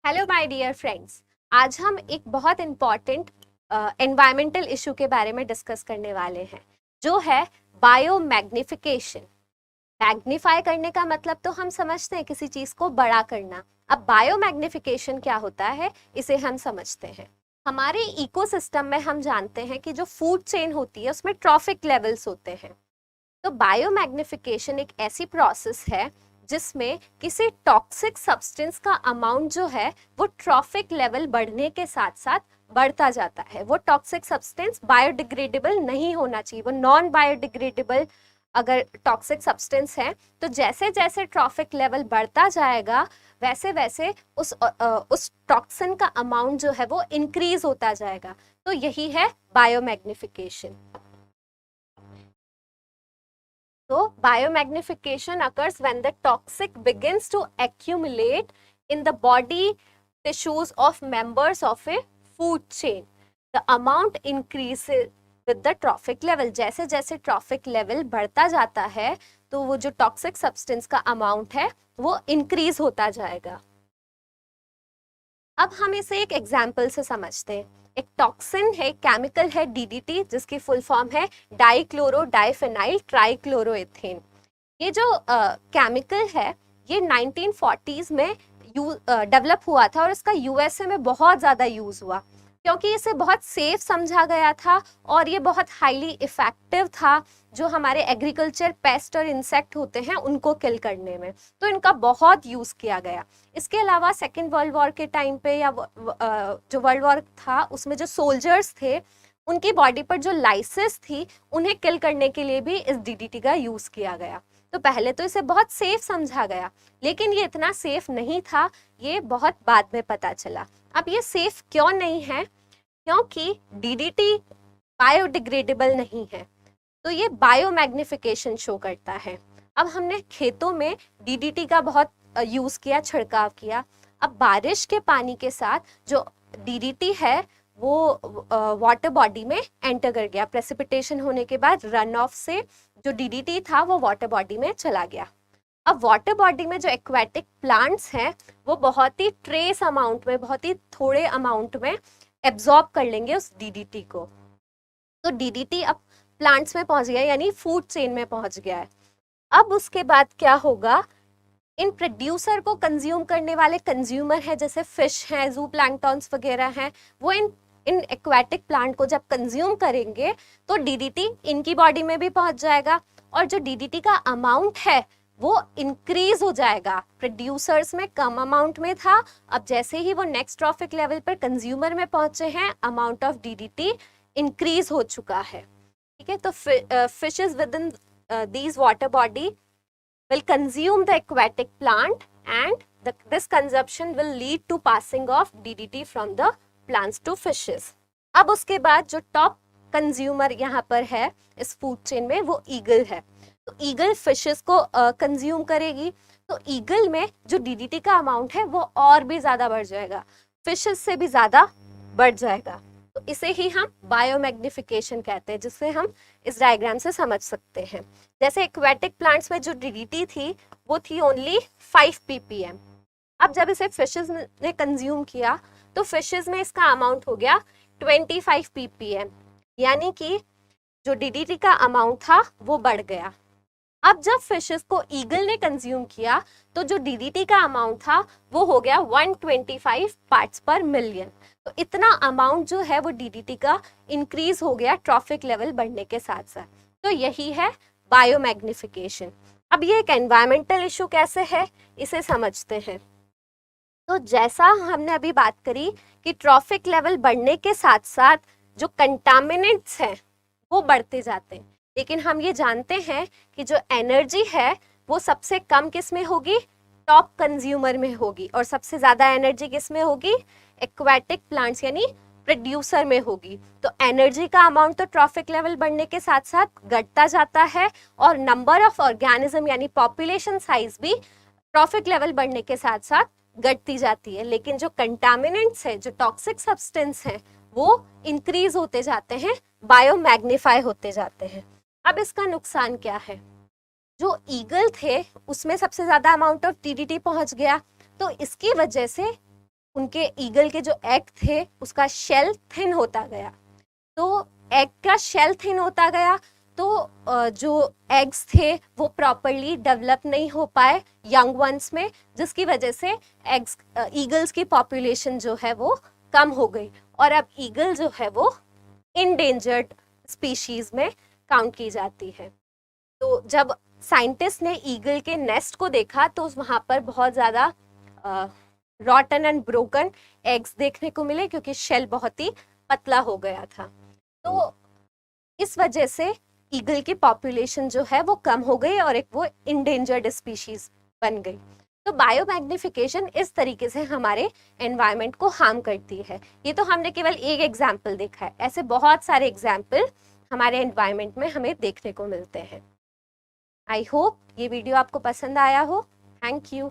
Hello my dear friends. आज हम एक बहुत इम्पॉर्टेंट एनवायरमेंटल इशू के बारे में डिस्कस करने वाले हैं, जो है बायो मैग्निफिकेशन। मैग्नीफाई करने का मतलब तो हम समझते हैं किसी चीज को बड़ा करना। अब बायो मैग्निफिकेशन क्या होता है, इसे हम समझते हैं। हमारे इकोसिस्टम में हम जानते हैं कि जो फूड चेन होती है उसमें ट्रॉफिक लेवल्स होते हैं। तो बायो मैग्निफिकेशन एक ऐसी प्रोसेस है जिसमें किसी टॉक्सिक सब्सटेंस का अमाउंट जो है वो ट्रॉफिक लेवल बढ़ने के साथ साथ बढ़ता जाता है। वो टॉक्सिक सब्सटेंस बायोडिग्रेडेबल नहीं होना चाहिए, वो नॉन बायोडिग्रेडेबल अगर टॉक्सिक सब्सटेंस है तो जैसे जैसे ट्रॉफिक लेवल बढ़ता जाएगा वैसे वैसे उस टॉक्सिन का अमाउंट जो है वो इंक्रीज होता जाएगा। तो यही है biomagnification. So, biomagnification occurs when the toxic begins to accumulate in the body tissues of members of a food chain. The amount increases with the trophic level. जैसे जैसे trophic level बढ़ता जाता है तो वो जो toxic substance का amount है वो increase होता जाएगा। अब हम इसे एक एग्जाम्पल से समझते हैं। एक टॉक्सिन है, केमिकल है डीडीटी, जिसकी फुल फॉर्म है डाइक्लोरो डाइफेनाइल ट्राइक्लोरोएथेन। ये जो केमिकल है ये 1940s में डेवलप हुआ था और इसका यूएसए में बहुत ज़्यादा यूज़ हुआ क्योंकि इसे बहुत सेफ समझा गया था और ये बहुत हाईली इफेक्टिव था जो हमारे एग्रीकल्चर पेस्ट और इंसेक्ट होते हैं उनको किल करने में। तो इनका बहुत यूज़ किया गया। इसके अलावा सेकेंड वर्ल्ड वॉर के टाइम पे या जो वर्ल्ड वॉर था उसमें जो सोल्जर्स थे उनकी बॉडी पर जो लाइसेस थी उन्हें किल करने के लिए भी इस डीडीटी का यूज़ किया गया। तो पहले तो इसे बहुत सेफ समझा गया लेकिन ये इतना सेफ नहीं था, ये बहुत बाद में पता चला। अब ये सेफ क्यों नहीं है? क्योंकि डीडीटी बायोडिग्रेडेबल नहीं है, तो ये बायोमैग्निफिकेशन शो करता है। अब हमने खेतों में डीडीटी का बहुत यूज किया, छिड़काव किया। अब बारिश के पानी के साथ जो डीडीटी है वो वाटर बॉडी में एंटर कर गया। प्रेसिपिटेशन होने के बाद रन ऑफ से जो डीडीटी था वो वाटर बॉडी में चला गया। अब वाटर बॉडी में जो एक्वेटिक प्लांट्स हैं वो बहुत ही ट्रेस अमाउंट में, बहुत ही थोड़े अमाउंट में एब्जॉर्ब कर लेंगे उस डीडीटी को। तो डीडीटी अब प्लांट्स में पहुंच गया, यानी फूड चेन में पहुंच गया है। अब उसके बाद क्या होगा? इन प्रोड्यूसर को कंज्यूम करने वाले कंज्यूमर हैं, जैसे फिश हैं, जू प्लैंक्टन्स वगैरह हैं, वो इन एक्वेटिक प्लांट को जब कंज्यूम करेंगे तो डीडीटी इनकी बॉडी में भी पहुंच जाएगा और जो डीडीटी का अमाउंट है वो इंक्रीज हो जाएगा। प्रोड्यूसर्स में कम अमाउंट में था, अब जैसे ही वो नेक्स्ट ट्रॉफिक लेवल पर कंज्यूमर में पहुंचे हैं अमाउंट ऑफ डीडीटी इंक्रीज हो चुका है। ठीक है, तो fishes with in these water body will consume the aquatic plant and this consumption will lead to passing of DDT from the plants to fishes. अब उसके बाद जो टॉप कंज्यूमर यहाँ पर है इस फूड चेन में वो ईगल है। तो ईगल फिशेस को कंज्यूम करेगी, तो ईगल में जो डीडीटी का अमाउंट है वो और भी ज़्यादा बढ़ जाएगा, फिशेस से भी ज़्यादा बढ़ जाएगा। तो इसे ही हम बायोमैग्निफिकेशन कहते हैं, जिससे हम इस डायग्राम से समझ सकते हैं। जैसे एक्वेटिक प्लांट्स में जो डीडीटी थी वो थी ओनली 5 ppm। अब जब इसे फिशेस ने कंज्यूम किया तो फिशेस में इसका अमाउंट हो गया 25 ppm, यानी कि जो डीडीटी का अमाउंट था वो बढ़ गया। अब जब फिशेस को ईगल ने कंज्यूम किया तो जो डीडीटी का अमाउंट था वो हो गया 125 पार्ट्स पर मिलियन। तो इतना अमाउंट जो है वो डीडीटी का इंक्रीज हो गया ट्रॉफिक लेवल बढ़ने के साथ साथ। तो यही है बायोमैग्निफिकेशन। अब ये एक एनवायरमेंटल इशू कैसे है इसे समझते हैं। तो जैसा हमने अभी बात करी कि ट्रॉफिक लेवल बढ़ने के साथ साथ जो कंटामिनेंट्स हैं वो बढ़ते जाते हैं, लेकिन हम ये जानते हैं कि जो एनर्जी है वो सबसे कम किस में होगी? टॉप कंज्यूमर में होगी, और सबसे ज्यादा एनर्जी किस में होगी? एक्वेटिक प्लांट्स यानी प्रोड्यूसर में होगी। तो एनर्जी का अमाउंट तो ट्रॉफिक लेवल बढ़ने के साथ साथ घटता जाता है और नंबर ऑफ ऑर्गेनिज्म यानी पॉपुलेशन साइज भी ट्रॉफिक लेवल बढ़ने के साथ साथ घटती जाती है। लेकिन जो कंटामिनेंट्स है, जो टॉक्सिक सब्सटेंस है, वो इंक्रीज होते जाते हैं, बायोमैग्नीफाई होते जाते हैं। अब इसका नुकसान क्या है? जो ईगल थे उसमें सबसे ज्यादा अमाउंट ऑफ डीडीटी पहुंच गया, तो इसकी वजह से उनके ईगल के जो एग थे उसका शेल थिन होता गया, तो एग का शेल थिन होता गया तो जो एग्स थे वो प्रॉपरली डेवलप नहीं हो पाए यंग वंस में, जिसकी वजह से एग्स ईगल्स की पॉपुलेशन जो है वो कम हो गई और अब ईगल जो है वो इंडेंजर्ड स्पीशीज में काउंट की जाती है। तो जब साइंटिस्ट ने ईगल के नेस्ट को देखा तो वहाँ पर बहुत ज़्यादा रॉटन एंड ब्रोकन एग्स देखने को मिले क्योंकि शेल बहुत ही पतला हो गया था। तो इस वजह से ईगल की पॉपुलेशन जो है वो कम हो गई और एक वो इंडेंजर्ड स्पीशीज बन गई। तो बायोमैग्निफिकेशन इस तरीके से हमारे एनवायरनमेंट को हार्म करती है। ये तो हमने केवल एक एग्जाम्पल देखा है, ऐसे बहुत सारे एग्जाम्पल हमारे एनवायरनमेंट में हमें देखने को मिलते हैं। आई होप ये वीडियो आपको पसंद आया हो। Thank you.